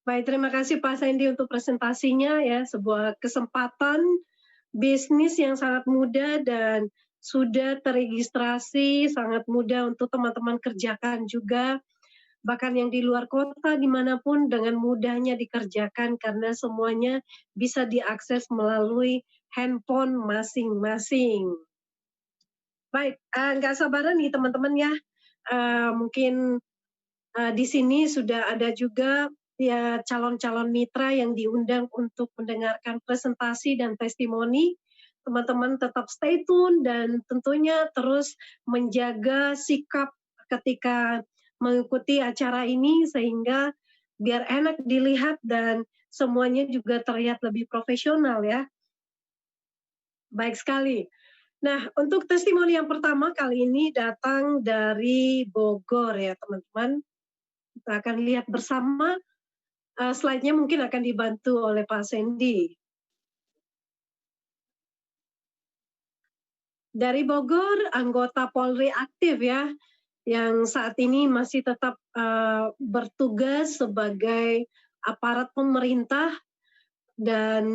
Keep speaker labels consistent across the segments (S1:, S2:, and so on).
S1: Baik, terima kasih Pak Sandy untuk presentasinya ya, sebuah kesempatan bisnis yang sangat mudah dan sudah teregistrasi, sangat mudah untuk teman-teman kerjakan juga, bahkan yang di luar kota dimanapun dengan mudahnya dikerjakan karena semuanya bisa diakses melalui handphone masing-masing. Baik, nggak sabaran nih teman-teman ya, mungkin di sini sudah ada juga ya calon-calon mitra yang diundang untuk mendengarkan presentasi dan testimoni. Teman-teman tetap stay tune dan tentunya terus menjaga sikap ketika mengikuti acara ini sehingga biar enak dilihat dan semuanya juga terlihat lebih profesional ya. Baik sekali. Nah, untuk testimoni yang pertama kali ini datang dari Bogor ya teman-teman. Kita akan lihat bersama, slide-nya mungkin akan dibantu oleh Pak Sandy. Dari Bogor, anggota Polri aktif ya, yang saat ini masih tetap bertugas sebagai aparat pemerintah dan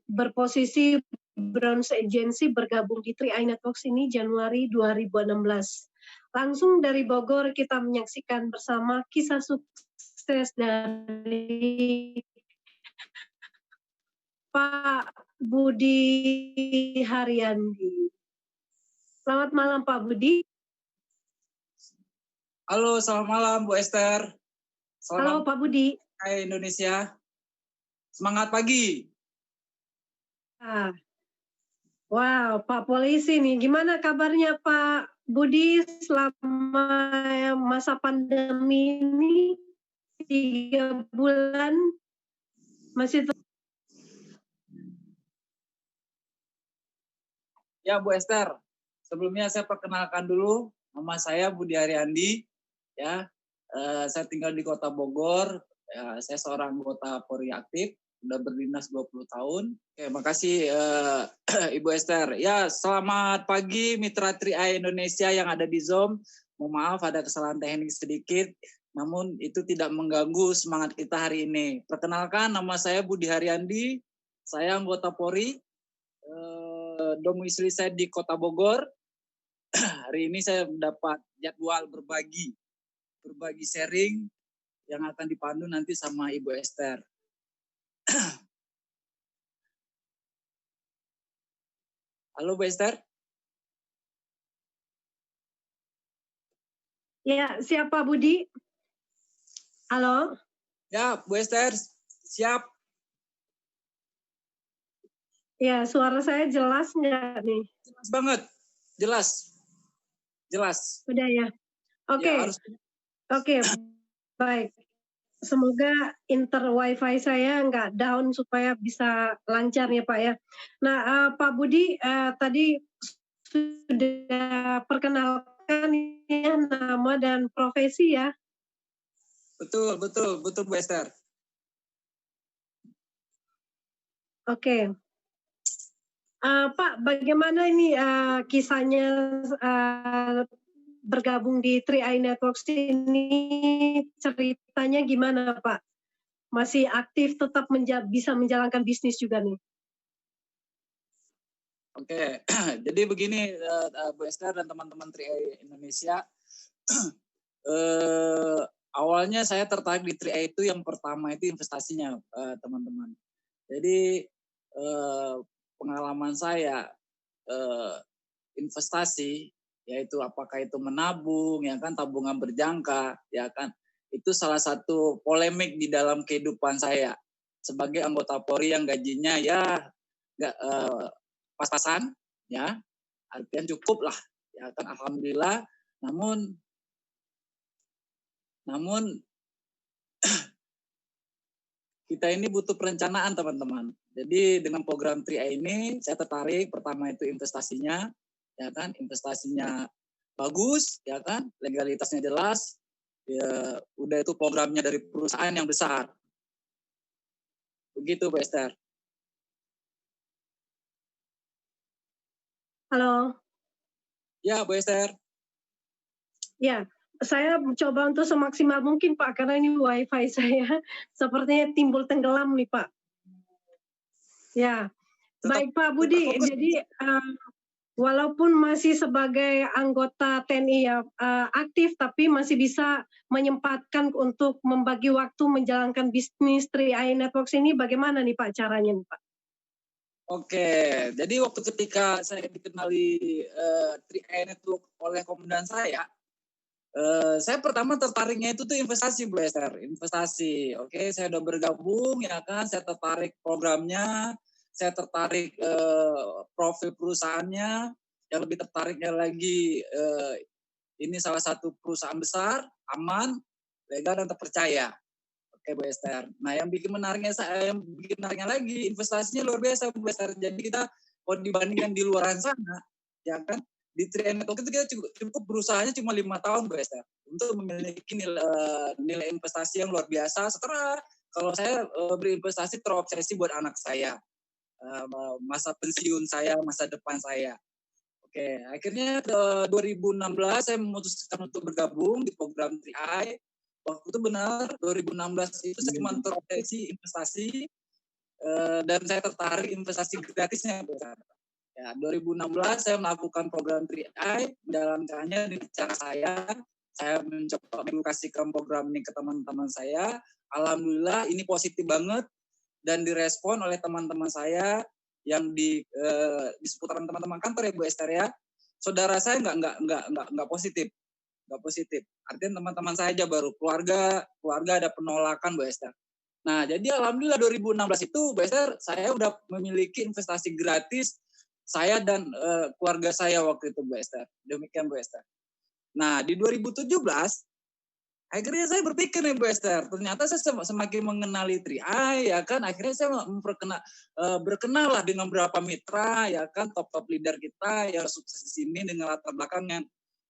S1: berposisi Bronze Agency bergabung di 3i Networks ini Januari 2016. Langsung dari Bogor kita menyaksikan bersama kisah sukses dari Pak Budi Haryandi. Selamat malam Pak Budi.
S2: Halo, selamat malam Bu Esther.
S1: Halo Pak Budi.
S2: Hai Indonesia. Semangat pagi.
S1: Wow, Pak Polisi nih, gimana kabarnya Pak Budi selama masa pandemi ini 3 bulan masih
S2: Ya Bu Esther, sebelumnya saya perkenalkan dulu, nama saya Budi Haryandi. Ya, saya tinggal di Kota Bogor. Ya, saya seorang anggota Polri aktif, sudah berdinas 20 tahun. Oke, makasih Ibu Esther. Ya, selamat pagi mitra 3i Indonesia yang ada di Zoom. Mohon maaf ada kesalahan teknik sedikit, namun itu tidak mengganggu semangat kita hari ini. Perkenalkan, nama saya Budi Haryandi. Saya anggota Polri. Domisili saya di Kota Bogor. Hari ini saya mendapat jadwal berbagi sharing yang akan dipandu nanti sama Ibu Esther. Halo Bu Esther.
S1: Ya, siapa Budi? Halo?
S2: Ya, Bu Esther, siap.
S1: Ya, suara saya jelas nggak nih?
S2: Jelas banget, jelas.
S1: Udah ya? Oke.
S2: Ya,
S1: Oke, baik. Semoga wifi saya nggak down supaya bisa lancar ya Pak ya. Nah Pak Budi tadi sudah perkenalkan ya nama dan profesi ya.
S2: Betul Bu Esther.
S1: Oke. Pak, bagaimana ini kisahnya bergabung di 3i Networks ini, ceritanya gimana Pak? Masih aktif tetap bisa menjalankan bisnis juga nih?
S2: Oke, jadi begini Bu Esther dan teman-teman 3i Indonesia. Awalnya saya tertarik di 3i itu yang pertama itu investasinya teman-teman. Jadi pengalaman saya investasi, yaitu apakah itu menabung, ya kan, tabungan berjangka, ya kan, itu salah satu polemik di dalam kehidupan saya sebagai anggota Polri yang gajinya ya nggak pas-pasan, ya, artian cukup lah, ya kan, alhamdulillah. Namun kita ini butuh perencanaan teman-teman. Jadi dengan program 3i ini saya tertarik. Pertama itu investasinya, ya kan, investasinya bagus, ya kan, legalitasnya jelas. Ya, udah itu programnya dari perusahaan yang besar. Begitu Bu Esther.
S1: Halo.
S2: Ya Bu Esther.
S1: Ya, Saya mencoba untuk semaksimal mungkin Pak, karena ini WiFi saya sepertinya timbul tenggelam nih Pak. Ya,
S2: Tetap
S1: baik Pak
S2: tetap
S1: Budi,
S2: fokus.
S1: jadi, walaupun masih sebagai anggota TNI ya, aktif, tapi masih bisa menyempatkan untuk membagi waktu menjalankan bisnis 3i Networks ini bagaimana nih Pak caranya nih Pak?
S2: Oke, jadi waktu ketika saya dikenali 3i Network oleh komandan saya pertama tertariknya itu tuh investasi Bu Esther, investasi. Oke, saya udah bergabung ya kan, saya tertarik programnya, saya tertarik profil perusahaannya, yang lebih tertariknya lagi ini salah satu perusahaan besar, aman, legal dan terpercaya. Oke Bu Esther. Nah yang bikin menariknya lagi investasinya luar biasa Bu Esther. Jadi kita kalau dibandingkan di luar sana, ya kan di Trian Network itu kita cukup berusahanya cuma 5 tahun Bu Esther untuk memiliki nilai investasi yang luar biasa. Setelah kalau saya berinvestasi terobsesi buat anak saya, masa pensiun saya, masa depan saya. Oke, akhirnya 2016 saya memutuskan untuk bergabung di program 3i. Waktu itu benar 2016 itu saya cuma terobsesi investasi dan saya tertarik investasi gratisnya. Ya, 2016 saya melakukan program 3i, menjalankannya dengan cara saya mencoba mengedukasikan program ini ke teman-teman saya. Alhamdulillah ini positif banget dan direspon oleh teman-teman saya yang di seputaran teman-teman kantor ya Bu Esther ya. Saudara saya nggak positif, nggak positif. Artinya teman-teman saya aja baru keluarga ada penolakan Bu Esther. Nah, jadi alhamdulillah 2016 itu Bu Esther saya udah memiliki investasi gratis saya dan keluarga saya waktu itu Bu Esther. Demikian Bu Esther. Nah, di 2017 akhirnya saya berpikir nih Bu Esther, ternyata saya semakin mengenali 3i ya kan, akhirnya saya berkenal lah dengan beberapa mitra ya kan, top leader kita yang sukses di sini dengan latar belakang yang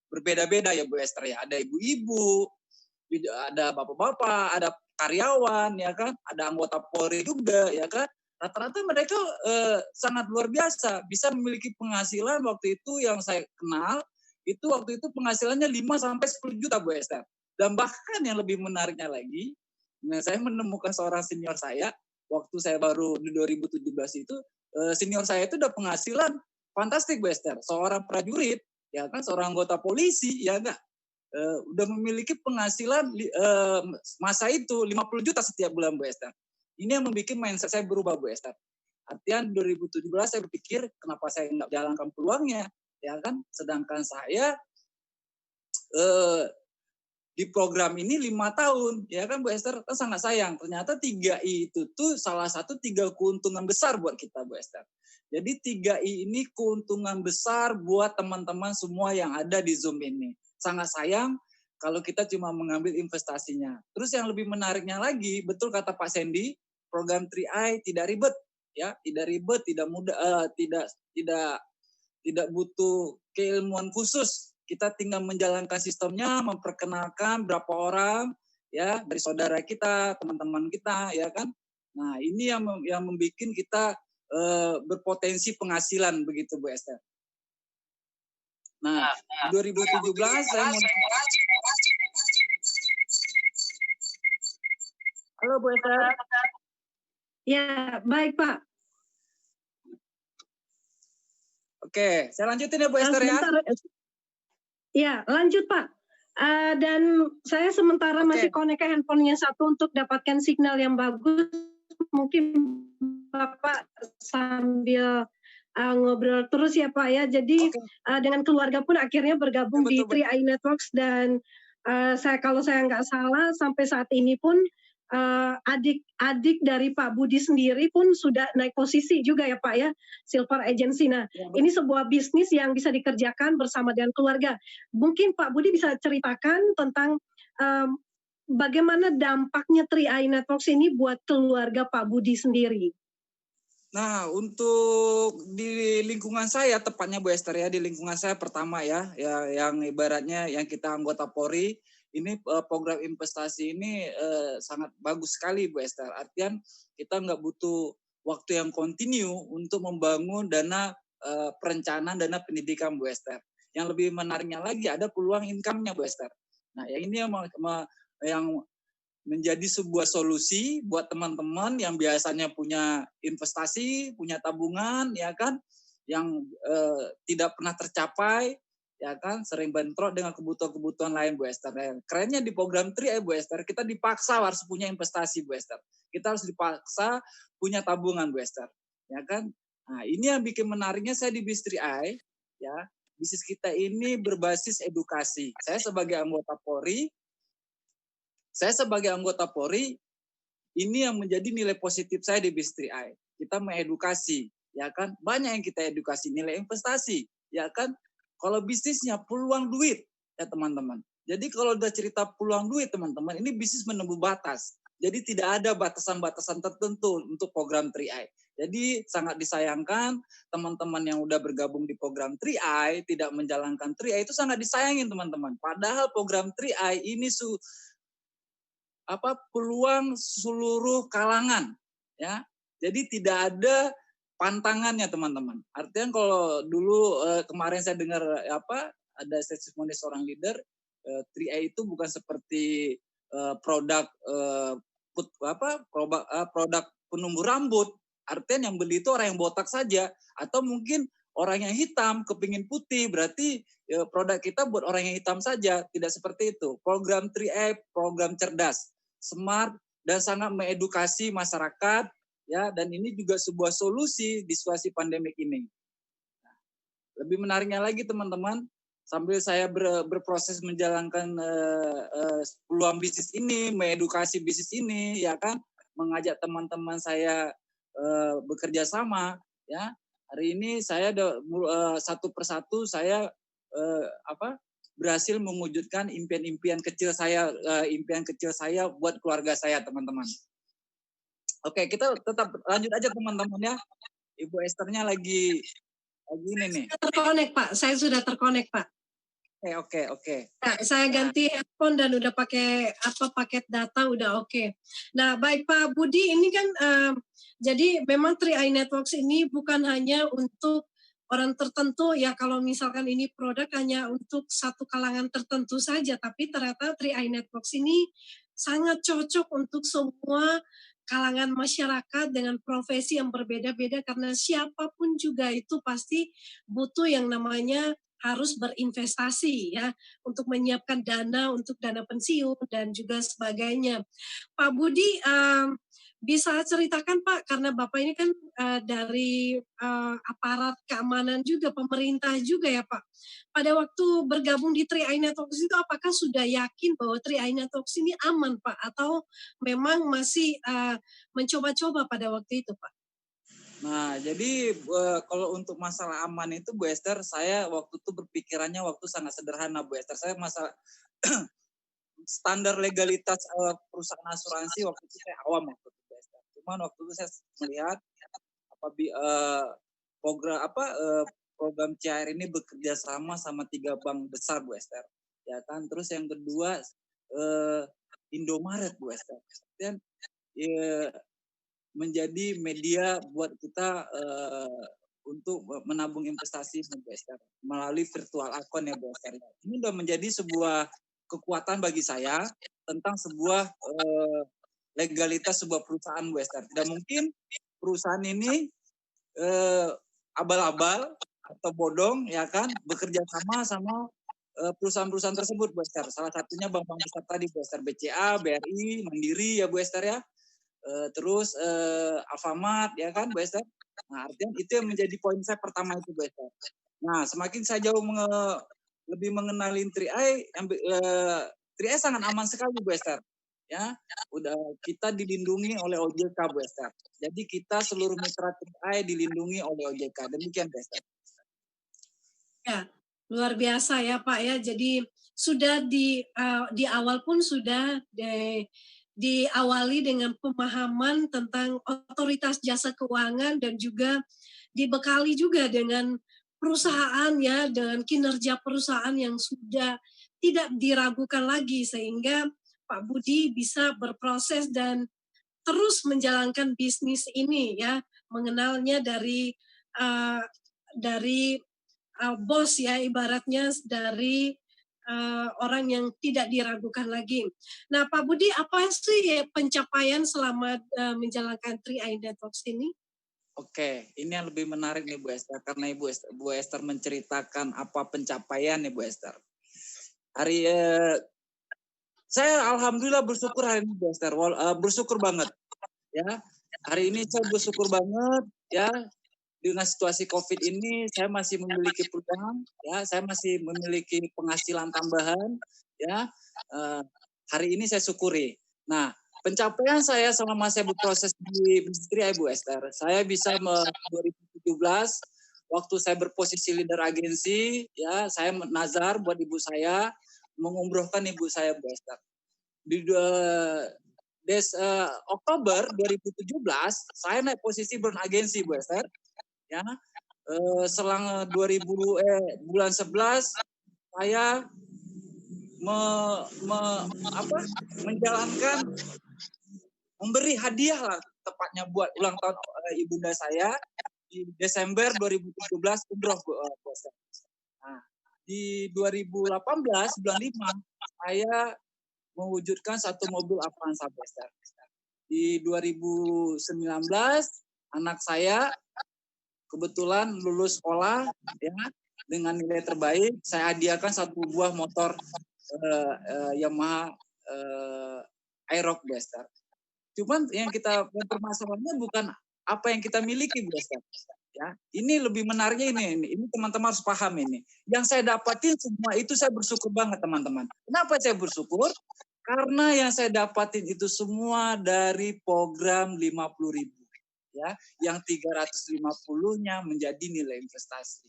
S2: berbeda-beda ya Bu Esther ya. Ada ibu-ibu, ada bapak-bapak, ada karyawan ya kan, ada anggota Polri juga ya kan. Rata-rata mereka sangat luar biasa, bisa memiliki penghasilan waktu itu yang saya kenal, itu waktu itu penghasilannya 5 sampai 10 juta Bu Esther. Dan bahkan yang lebih menariknya lagi, nah saya menemukan seorang senior saya, waktu saya baru di 2017 itu, senior saya itu udah penghasilan fantastik Bu Esther. Seorang prajurit, ya kan, seorang anggota polisi, ya enggak, udah memiliki penghasilan masa itu 50 juta setiap bulan Bu Esther. Ini yang membuat mindset saya berubah Bu Esther. Artinya 2017 saya berpikir kenapa saya nggak jalankan peluangnya, ya kan? Sedangkan saya di program ini 5 tahun, ya kan Bu Esther, kan sangat sayang. Ternyata 3i itu tuh salah satu 3 keuntungan besar buat kita Bu Esther. Jadi 3i ini keuntungan besar buat teman-teman semua yang ada di Zoom ini. Sangat sayang kalau kita cuma mengambil investasinya. Terus yang lebih menariknya lagi, betul kata Pak Sandy, program 3i tidak ribet, ya, tidak ribet, tidak mudah, tidak butuh keilmuan khusus. Kita tinggal menjalankan sistemnya, memperkenalkan berapa orang ya dari saudara kita, teman-teman kita ya kan. Nah, ini yang membuat kita berpotensi penghasilan begitu Bu Esther. Nah, 2017 saya mau Halo Bu Esther.
S1: Ya, baik Pak.
S2: Oke, saya lanjutin ya Bu Esther ya.
S1: Ya, lanjut Pak. Dan saya sementara masih connect ke handphonenya satu untuk dapatkan signal yang bagus. Mungkin Bapak sambil ngobrol terus ya Pak ya. Jadi dengan keluarga pun akhirnya bergabung di 3i Networks dan kalau saya nggak salah sampai saat ini pun adik dari Pak Budi sendiri pun sudah naik posisi juga ya Pak ya, Silver Agency. Nah, ini sebuah bisnis yang bisa dikerjakan bersama dengan keluarga. Mungkin Pak Budi bisa ceritakan tentang bagaimana dampaknya 3i Networks ini buat keluarga Pak Budi sendiri.
S2: Nah, untuk di lingkungan saya, tepatnya Bu Esther ya, di lingkungan saya pertama ya yang ibaratnya yang kita anggota Polri, ini program investasi ini sangat bagus sekali Bu Esther. Artian kita nggak butuh waktu yang kontinu untuk membangun dana perencanaan, dana pendidikan Bu Esther. Yang lebih menariknya lagi ada peluang income-nya Bu Esther. Nah, ini yang menjadi sebuah solusi buat teman-teman yang biasanya punya investasi, punya tabungan, ya kan, yang tidak pernah tercapai, ya kan, sering bentrok dengan kebutuhan-kebutuhan lain, Bu Esther. Kerennya di program TRI, Bu Esther, kita dipaksa harus punya investasi, Bu Esther. Kita harus dipaksa punya tabungan, Bu Esther, ya kan. Nah, ini yang bikin menariknya saya di Bistri Eye, ya. Bisnis kita ini berbasis edukasi. Saya sebagai anggota Polri, ini yang menjadi nilai positif saya di Bistri Eye. Kita mengedukasi, ya kan? Banyak yang kita edukasi, nilai investasi, ya kan? Kalau bisnisnya peluang duit, ya teman-teman. Jadi kalau udah cerita peluang duit, teman-teman, ini bisnis menembus batas. Jadi tidak ada batasan-batasan tertentu untuk program 3i. Jadi sangat disayangkan teman-teman yang udah bergabung di program 3i tidak menjalankan 3i itu sangat disayangin, teman-teman. Padahal program 3i ini peluang seluruh kalangan, ya. Jadi tidak ada pantangannya, teman-teman. Artinya kalau dulu kemarin saya dengar ada testimoni seorang leader, 3i itu bukan seperti produk produk penumbuh rambut. Artinya yang beli itu orang yang botak saja, atau mungkin orang yang hitam kepingin putih, berarti produk kita buat orang yang hitam saja. Tidak seperti itu. Program 3i program cerdas, smart, dan sangat mengedukasi masyarakat, ya. Dan ini juga sebuah solusi di situasi pandemik ini. Lebih menariknya lagi, teman-teman, sambil saya berproses menjalankan peluang bisnis ini, mengedukasi bisnis ini, ya kan, mengajak teman-teman saya bekerja sama, ya. Hari ini saya satu persatu saya berhasil mewujudkan impian kecil saya buat keluarga saya, teman-teman. Oke, kita tetap lanjut aja, teman-teman, ya. Ibu Esthernya lagi ini nih.
S1: Terkonek, Pak. Saya sudah terkonek, Pak.
S2: Oke.
S1: Nah, saya ganti handphone dan udah pakai paket data udah oke. Nah, baik Pak Budi, ini kan jadi memang 3i Networks ini bukan hanya untuk orang tertentu ya, kalau misalkan ini produk hanya untuk satu kalangan tertentu saja, tapi ternyata 3i Networks ini sangat cocok untuk semua kalangan masyarakat dengan profesi yang berbeda-beda, karena siapapun juga itu pasti butuh yang namanya harus berinvestasi ya, untuk menyiapkan dana untuk dana pensiun dan juga sebagainya. Pak Budi, bisa ceritakan Pak, karena Bapak ini kan dari aparat keamanan juga, pemerintah juga ya Pak. Pada waktu bergabung di 3i Networks itu apakah sudah yakin bahwa 3i Networks ini aman Pak, atau memang masih mencoba-coba pada waktu itu Pak?
S2: Nah, jadi kalau untuk masalah aman itu, Bu Esther, saya waktu itu berpikirannya sangat sederhana, Bu Esther. Saya masalah standar legalitas perusahaan asuransi waktu itu saya awam waktu itu, Bu Esther. Cuman waktu itu saya melihat program CR ini bekerja sama 3 bank besar, Bu Esther. Ya kan. Terus yang kedua Indomaret, Bu Esther. Dan menjadi media buat kita untuk menabung investasi, Bu Esther, melalui virtual account, ya, Bu Esther. Ini sudah menjadi sebuah kekuatan bagi saya tentang sebuah legalitas sebuah perusahaan, Bu Esther. Tidak mungkin perusahaan ini abal-abal atau bodong, ya kan, bekerja sama perusahaan-perusahaan tersebut, Bu Esther. Salah satunya bank-bank besar tadi, Bu Esther, BCA, BRI, Mandiri, ya Bu Esther, ya. Terus Alfamart, ya kan, Bu Esther. Nah, artinya itu yang menjadi poin saya pertama itu, Bu Esther. Nah, semakin saya jauh lebih mengenalin 3i, 3i sangat aman sekali, Bu Esther. Ya, udah kita dilindungi oleh OJK, Bu Esther. Jadi kita seluruh mitra 3i dilindungi oleh OJK. Demikian, Bu Esther.
S1: Ya, luar biasa ya Pak ya. Jadi sudah di awal pun sudah diawali dengan pemahaman tentang otoritas jasa keuangan, dan juga dibekali juga dengan perusahaan ya, dengan kinerja perusahaan yang sudah tidak diragukan lagi, sehingga Pak Budi bisa berproses dan terus menjalankan bisnis ini ya, mengenalnya dari bos ya, ibaratnya dari orang yang tidak diragukan lagi. Nah, Pak Budi, apa sih pencapaian selama menjalankan 3i Networks ini?
S2: Oke, ini yang lebih menarik nih Bu Esther, karena Bu Esther menceritakan apa pencapaian nih Bu Esther. Saya alhamdulillah bersyukur hari ini Bu Esther, bersyukur banget ya. Hari ini saya bersyukur banget ya, dengan situasi COVID ini saya masih memiliki peluang ya, saya masih memiliki penghasilan tambahan ya. Hari ini saya syukuri. Nah, pencapaian saya selama saya berproses di industri Bu Esther, saya bisa 2017 waktu saya berposisi leader agensi ya, saya nazar buat ibu saya, mengumrohkan ibu saya Bu Esther. Di Oktober 2017 saya naik posisi brand agensi Bu Esther ya. Selang bulan 11 saya menjalankan, memberi hadiah lah tepatnya buat ulang tahun ibunda saya di Desember 2017 umroh Bu Esther. Nah, di 2018 bulan 5 saya mewujudkan satu mobil Avanza Bu Esther. Di 2019 anak saya kebetulan lulus sekolah ya, dengan nilai terbaik, saya hadiahkan satu buah motor Yamaha Aerox Bu Esther. Cuman yang kita permasalahannya bukan apa yang kita miliki Bu Esther. Ya, ini lebih menariknya ini teman-teman harus paham ini. Yang saya dapatin semua itu saya bersyukur banget teman-teman. Kenapa saya bersyukur? Karena yang saya dapatin itu semua dari program 50.000 ya, yang 350-nya menjadi nilai investasi.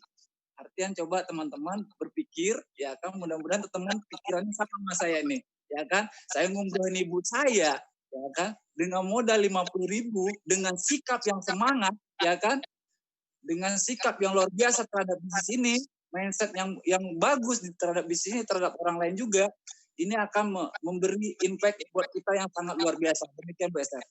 S2: Artian coba teman-teman berpikir ya kan, mudah-mudahan teman-teman pikirannya sama saya ini ya kan. Saya ngumrohin ibu saya ya kan dengan modal 50.000 dengan sikap yang semangat ya kan, dengan sikap yang luar biasa terhadap bisnis ini, mindset yang bagus terhadap bisnis ini, terhadap orang lain juga, ini akan memberi impact buat kita yang sangat luar biasa. Demikian Bu Esther.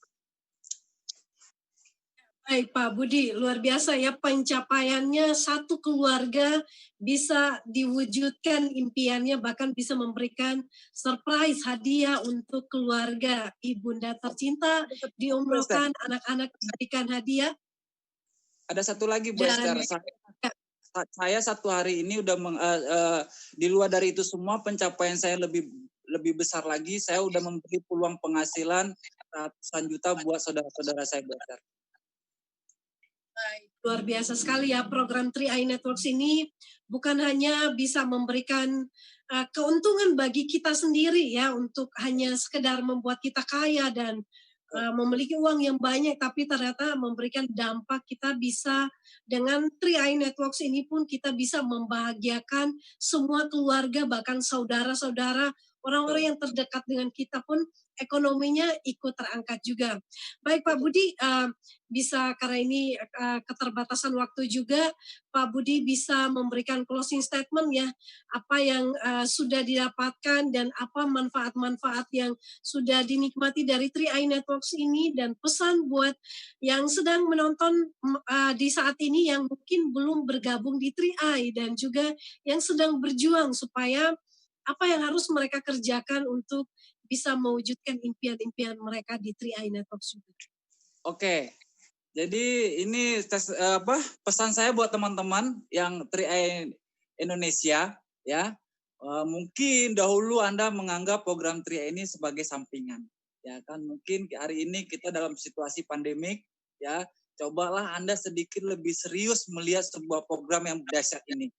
S1: Baik Pak Budi, luar biasa ya pencapaiannya, satu keluarga bisa diwujudkan impiannya, bahkan bisa memberikan surprise hadiah untuk keluarga ibunda tercinta, diumrohkan, anak-anak diberikan hadiah.
S2: Ada satu lagi Bu Esther, saya satu hari ini udah di luar dari itu semua pencapaian saya lebih besar lagi, saya udah memberi peluang penghasilan ratusan juta buat saudara-saudara saya Bu Esther.
S1: Baik, luar biasa sekali ya program 3i Networks ini, bukan hanya bisa memberikan keuntungan bagi kita sendiri ya, untuk hanya sekedar membuat kita kaya dan memiliki uang yang banyak, tapi ternyata memberikan dampak, kita bisa dengan 3i Networks ini pun kita bisa membahagiakan semua keluarga, bahkan saudara-saudara, orang-orang yang terdekat dengan kita pun ekonominya ikut terangkat juga. Baik Pak Budi, bisa karena ini keterbatasan waktu juga, Pak Budi bisa memberikan closing statement ya, apa yang sudah didapatkan dan apa manfaat-manfaat yang sudah dinikmati dari 3i Networks ini, dan pesan buat yang sedang menonton di saat ini yang mungkin belum bergabung di 3i dan juga yang sedang berjuang supaya apa yang harus mereka kerjakan untuk bisa mewujudkan impian-impian mereka di 3i Networks juga.
S2: Oke. Jadi ini pesan saya buat teman-teman yang 3i Indonesia ya. Mungkin dahulu Anda menganggap program 3i ini sebagai sampingan. Ya kan, mungkin hari ini kita dalam situasi pandemik ya, cobalah Anda sedikit lebih serius melihat sebuah program yang dahsyat ini.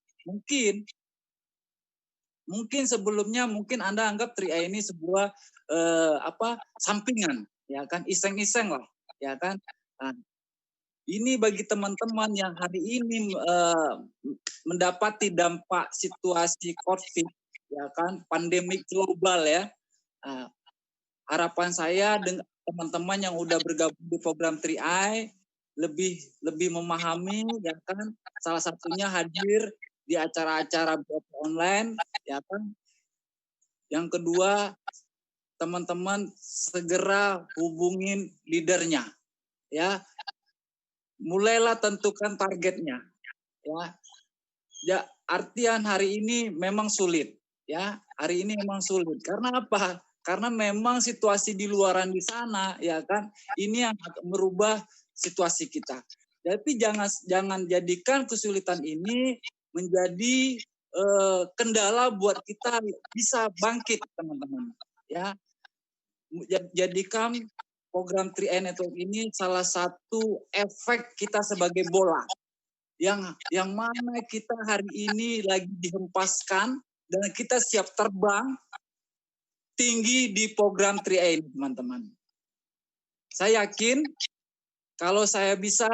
S2: Mungkin sebelumnya Anda anggap 3i ini sebuah sampingan ya kan, iseng-iseng lah ya kan. Nah, ini bagi teman-teman yang hari ini mendapati dampak situasi COVID ya kan, pandemik global ya. Harapan saya dengan teman-teman yang udah bergabung di program 3i lebih memahami ya kan, salah satunya hadir di acara-acara online ya kan. Yang kedua, teman-teman segera hubungin leadernya ya. Mulailah tentukan targetnya ya. Ya, artian hari ini memang sulit Ya, hari ini memang sulit. Karena apa? Karena memang situasi di luaran di sana, ya kan, ini yang merubah situasi kita. Jadi jangan jadikan kesulitan ini menjadi kendala buat kita bisa bangkit, teman-teman. Ya, jadikan program 3i Network ini salah satu efek kita sebagai bola. Yang mana kita hari ini lagi dihempaskan dan kita siap terbang tinggi di program 3i, teman-teman. Saya yakin kalau saya bisa,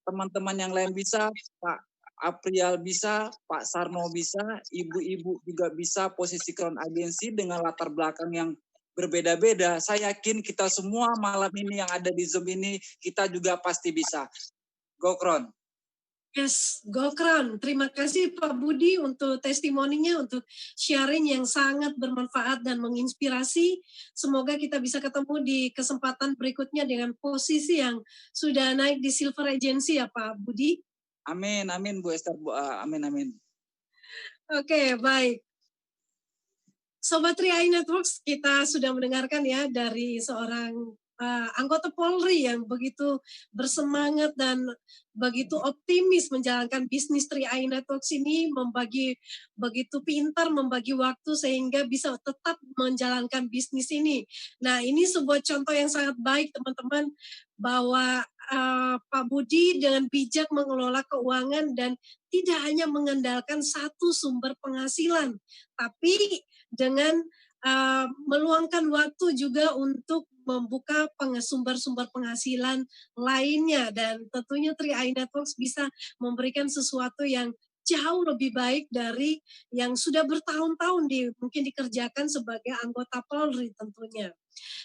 S2: teman-teman yang lain bisa, Pak Aprial bisa, Pak Sarno bisa, ibu-ibu juga bisa posisi Crown Agency dengan latar belakang yang berbeda-beda. Saya yakin kita semua malam ini yang ada di Zoom ini, kita juga pasti bisa. Go Crown!
S1: Yes, go Crown. Terima kasih Pak Budi untuk testimoninya, untuk sharing yang sangat bermanfaat dan menginspirasi. Semoga kita bisa ketemu di kesempatan berikutnya dengan posisi yang sudah naik di Silver Agency ya Pak Budi.
S2: Amin, amin Bu Esther. Amin, amin.
S1: Oke, baik. Sobat 3i Networks, kita sudah mendengarkan ya dari seorang anggota Polri yang begitu bersemangat dan begitu optimis menjalankan bisnis 3i Networks ini, begitu pintar membagi waktu sehingga bisa tetap menjalankan bisnis ini. Nah, ini sebuah contoh yang sangat baik teman-teman, bahwa Pak Budi dengan bijak mengelola keuangan dan tidak hanya mengandalkan satu sumber penghasilan, tapi dengan meluangkan waktu juga untuk membuka sumber-sumber penghasilan lainnya, dan tentunya 3i Networks bisa memberikan sesuatu yang jauh lebih baik dari yang sudah bertahun-tahun mungkin dikerjakan sebagai anggota Polri tentunya.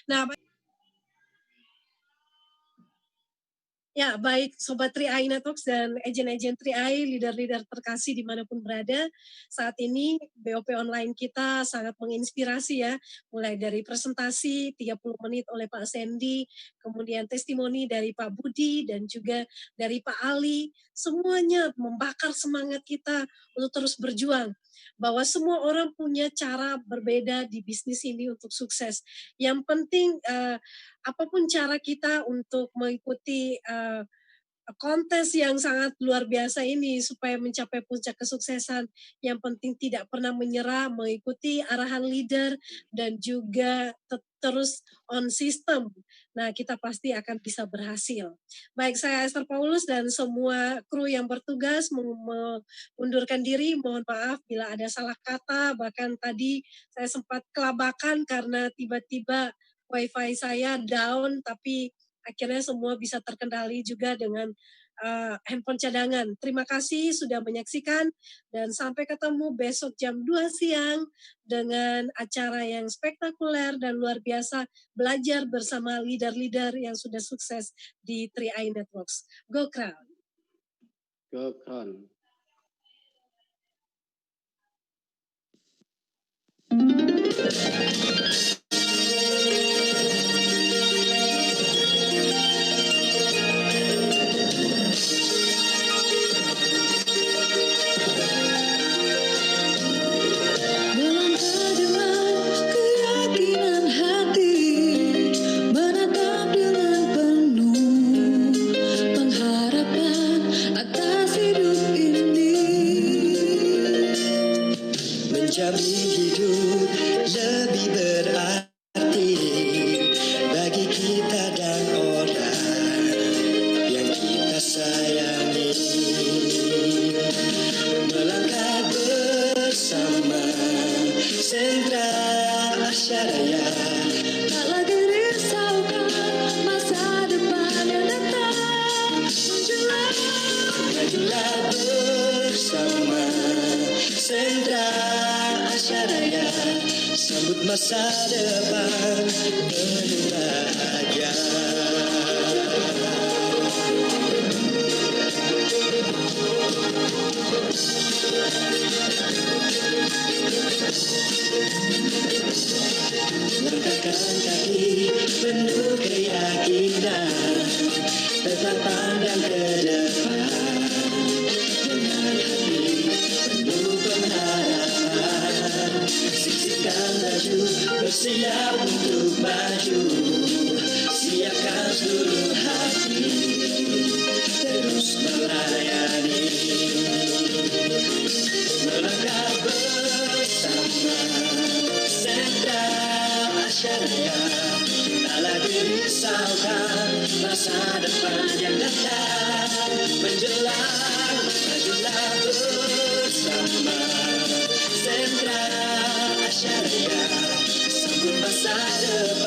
S1: Nah, ya, baik Sobat 3i Networks dan agen-agen 3i, leader-leader terkasih dimanapun berada. Saat ini BOP online kita sangat menginspirasi ya, mulai dari presentasi 30 menit oleh Pak Sandy, kemudian testimoni dari Pak Budi dan juga dari Pak Ali. Semuanya membakar semangat kita untuk terus berjuang, bahwa semua orang punya cara berbeda di bisnis ini untuk sukses. Yang penting apapun cara kita untuk mengikuti kontes yang sangat luar biasa ini supaya mencapai puncak kesuksesan, yang penting tidak pernah menyerah, mengikuti arahan leader dan juga terus on system. Nah, kita pasti akan bisa berhasil. Baik, saya Esther Paulus dan semua kru yang bertugas mengundurkan diri. Mohon maaf bila ada salah kata, bahkan tadi saya sempat kelabakan karena tiba-tiba Wi-Fi saya down, tapi akhirnya semua bisa terkendali juga dengan handphone cadangan. Terima kasih sudah menyaksikan dan sampai ketemu besok jam 2 siang dengan acara yang spektakuler dan luar biasa, belajar bersama leader-leader yang sudah sukses di 3i Networks. Go Crown!
S3: Go Crown!
S4: Menjamin hidup lebih berarti bagi kita dan orang yang kita sayangi. Melangkah bersama sentra Asyaraya, tak lagi risaukan masa depan yang datang. Majulah bersama sentra Asyaraya, sambut masa depan penuh bahagia. Langkahkan kaki penuh keyakinan, tetap pandang ke depan dengan hati penuh pengharapan. masa depan yang datang menjelang, majulah bersama Sentra Asyariah sambut masa depan.